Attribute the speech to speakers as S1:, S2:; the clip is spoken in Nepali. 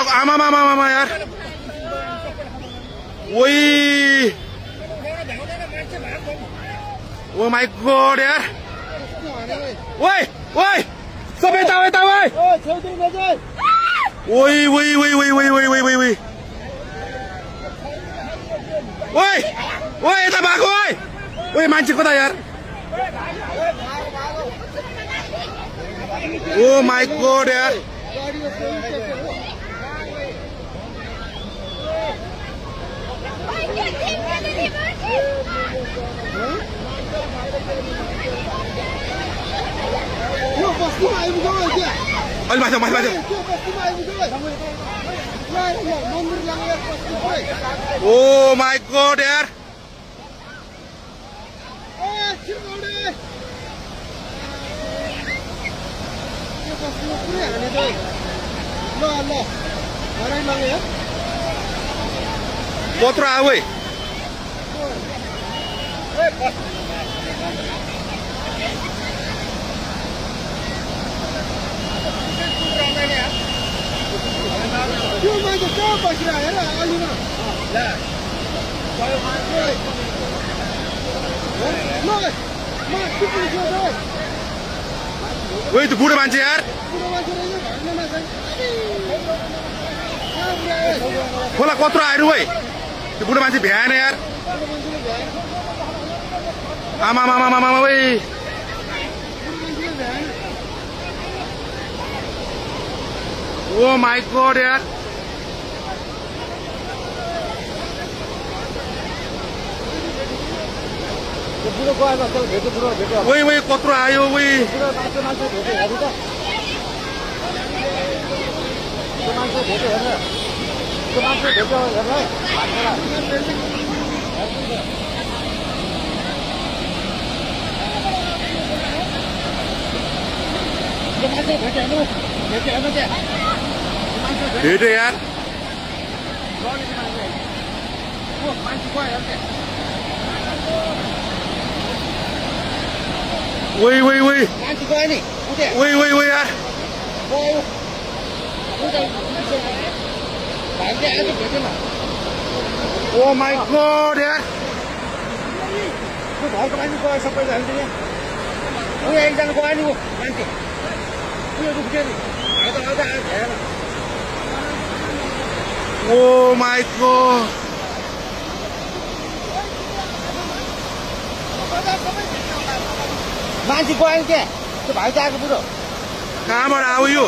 S1: आमा यार ओइ ओ माई गॉड यार ओइ ओइ सब यता यता ओइ ओइ ओइ ओइ ओइ ओइ ओइ ओइ ओइ ओइ ओइ यता भएको ओइ ओइ मान्छे कता यार ओ माई गॉड यार अलि माथि माथि ओ माई गॉड यार कत्रो आयो है ओइ त्यो बुढो मान्छे यार खोला कत्रो आयो है त्यो बुढो मान्छे भ्याएन यार आमा मामा मामा ओइ ओ माई गॉड यार ओइ ओइ कत्रो आयो ओइ भेट्यो यार ओइ ओइ ओइ ओइ ओइ ओइ यार ओ माई गॉड यार
S2: घरको मान्छे गयो सबैजना उयो एकजना गयो नि मान्छे उयो रुख्यो नि
S1: ओ माई गॉड
S2: मान्छे गयो नि त्यहाँ त्यो भाइ चाहिँ आएको बुढो
S1: कहाँबाट आयो यो